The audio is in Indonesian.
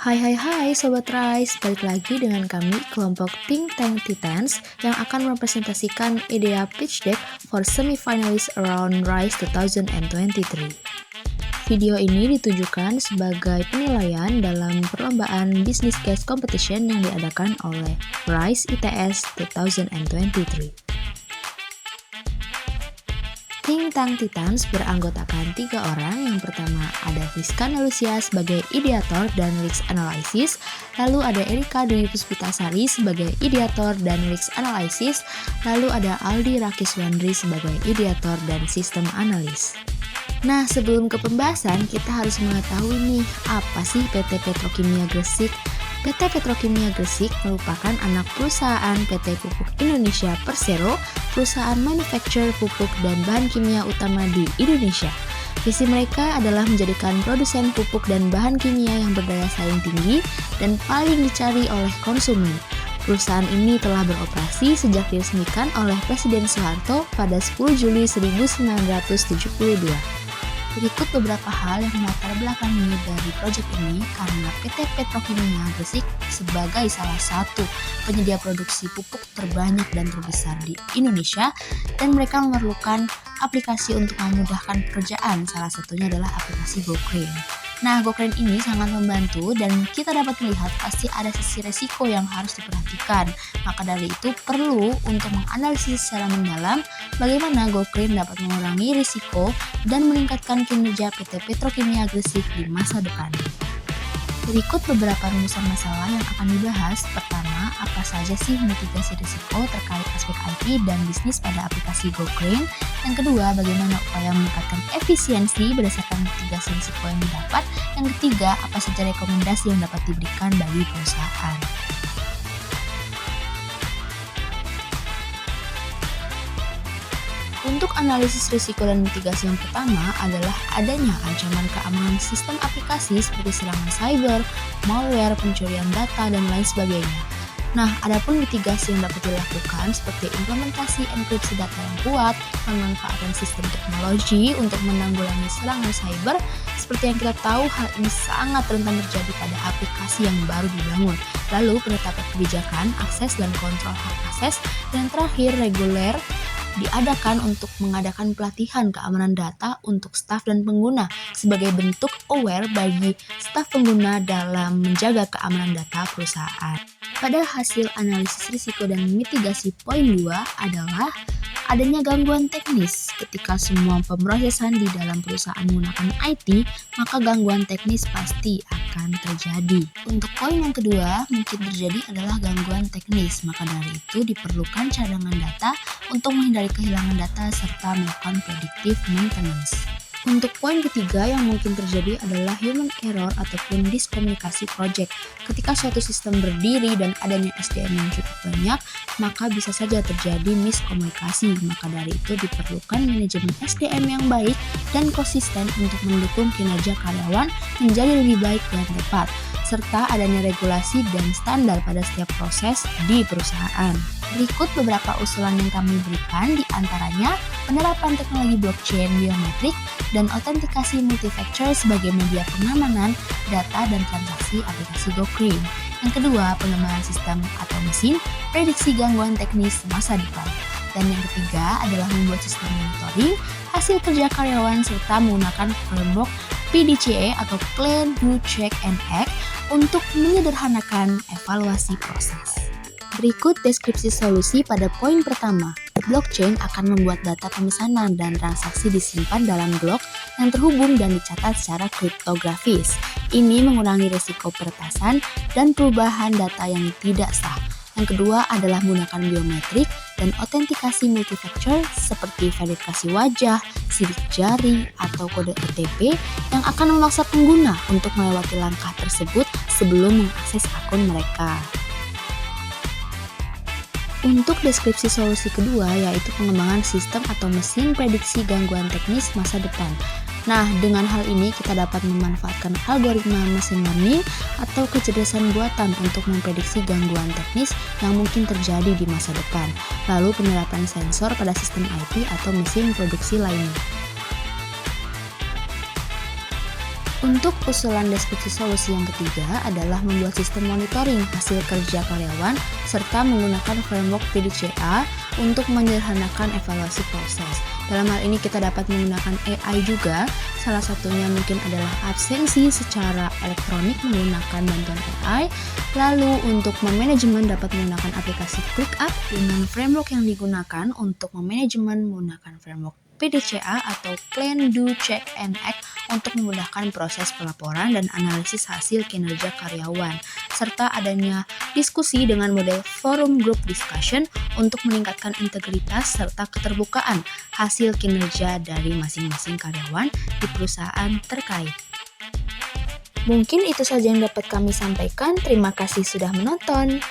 Hai Sobat Rise, balik lagi dengan kami kelompok Think Tank Titans yang akan merepresentasikan IDEA Pitch Deck for Semi-Finalists Around Rise 2023. Video ini ditujukan sebagai penilaian dalam perlombaan Business Case Competition yang diadakan oleh Rise ITS 2023. Think Tank Titans beranggotakan 3 orang. Yang pertama ada Rizkana Lucia sebagai ideator dan risk analysis, lalu ada Erika Dwi Puspitasari sebagai ideator dan risk analysis, lalu ada Aldi Rakiswandri sebagai ideator dan sistem analis. Nah, sebelum ke pembahasan, kita harus mengetahui nih, apa sih PT Petrokimia Gresik? PT Petrokimia Gresik merupakan anak perusahaan PT Pupuk Indonesia Persero, perusahaan manufaktur pupuk dan bahan kimia utama di Indonesia. Visi mereka adalah menjadikan produsen pupuk dan bahan kimia yang berdaya saing tinggi dan paling dicari oleh konsumen. Perusahaan ini telah beroperasi sejak diresmikan oleh Presiden Soeharto pada 10 Juli 1972. Berikut beberapa hal yang melatar belakangi dari proyek ini karena PT Petrokimia Gresik sebagai salah satu penyedia produksi pupuk terbanyak dan terbesar di Indonesia dan mereka memerlukan aplikasi untuk memudahkan pekerjaan, salah satunya adalah aplikasi GoCrane. Nah, GoCrane ini sangat membantu dan kita dapat melihat pasti ada sisi resiko yang harus diperhatikan. Maka dari itu perlu untuk menganalisis secara mendalam bagaimana GoCrane dapat mengurangi risiko dan meningkatkan kinerja PT Petrokimia Gresik di masa depan. Berikut beberapa rumusan masalah yang akan dibahas. Pertama, apa saja sih mitigasi risiko terkait aspek IT dan bisnis pada aplikasi GoCrane? Yang kedua, bagaimana upaya meningkatkan efisiensi berdasarkan mitigasi risiko yang didapat? Yang ketiga, apa saja rekomendasi yang dapat diberikan bagi perusahaan? Untuk analisis risiko dan mitigasi yang pertama adalah adanya ancaman keamanan sistem aplikasi seperti serangan cyber, malware, pencurian data, dan lain sebagainya. Nah, adapun mitigasi yang dapat dilakukan seperti implementasi enkripsi data yang kuat, pemanfaatan sistem teknologi untuk menanggulangi serangan cyber. Seperti yang kita tahu, hal ini sangat rentan terjadi pada aplikasi yang baru dibangun. Lalu, penetapan kebijakan, akses dan kontrol hak akses, dan terakhir, reguler diadakan untuk mengadakan pelatihan keamanan data untuk staf dan pengguna sebagai bentuk aware bagi staf pengguna dalam menjaga keamanan data perusahaan. Pada hasil analisis risiko dan mitigasi poin 2 adalah adanya gangguan teknis. Ketika semua pemrosesan di dalam perusahaan menggunakan IT, maka gangguan teknis pasti akan terjadi. Untuk poin yang kedua, mungkin terjadi adalah gangguan teknis. Maka dari itu diperlukan cadangan data untuk menghindari kehilangan data serta melakukan predictive maintenance. Untuk poin ketiga yang mungkin terjadi adalah human error ataupun diskomunikasi project. Ketika suatu sistem berdiri dan adanya SDM yang cukup banyak, maka bisa saja terjadi miskomunikasi. Maka dari itu diperlukan manajemen SDM yang baik dan konsisten untuk mendukung kinerja karyawan menjadi lebih baik dan tepat, serta adanya regulasi dan standar pada setiap proses di perusahaan. Berikut beberapa usulan yang kami berikan, diantaranya penerapan teknologi blockchain biometrik dan autentikasi multifactor sebagai media pengamanan data dan transaksi aplikasi GoCrane. Yang kedua, pengembangan sistem atau mesin prediksi gangguan teknis masa depan. Dan yang ketiga adalah membuat sistem monitoring hasil kerja karyawan serta menggunakan framework PDCA atau Plan, Do, Check, and Act untuk menyederhanakan evaluasi proses. Berikut deskripsi solusi pada poin pertama. Blockchain akan membuat data pemesanan dan transaksi disimpan dalam blok yang terhubung dan dicatat secara kriptografis. Ini mengurangi risiko peretasan dan perubahan data yang tidak sah. Yang kedua adalah menggunakan biometrik dan autentikasi multifactor seperti verifikasi wajah, sidik jari, atau kode OTP yang akan memaksa pengguna untuk melewati langkah tersebut sebelum mengakses akun mereka. Untuk deskripsi solusi kedua yaitu pengembangan sistem atau mesin prediksi gangguan teknis masa depan. Nah, dengan hal ini kita dapat memanfaatkan algoritma machine learning atau kecerdasan buatan untuk memprediksi gangguan teknis yang mungkin terjadi di masa depan. Lalu penerapan sensor pada sistem IT atau mesin produksi lainnya. Untuk usulan diskusi solusi yang ketiga adalah membuat sistem monitoring hasil kerja karyawan serta menggunakan framework PDCA untuk menyederhanakan evaluasi proses. Dalam hal ini kita dapat menggunakan AI juga, salah satunya mungkin adalah absensi secara elektronik menggunakan bantuan AI. Lalu untuk memanajemen dapat menggunakan aplikasi ClickUp dengan framework yang digunakan untuk memanajemen menggunakan framework PDCA atau Plan, Do, Check, and Act untuk memudahkan proses pelaporan dan analisis hasil kinerja karyawan, serta adanya diskusi dengan model forum group discussion untuk meningkatkan integritas serta keterbukaan hasil kinerja dari masing-masing karyawan di perusahaan terkait. Mungkin itu saja yang dapat kami sampaikan. Terima kasih sudah menonton.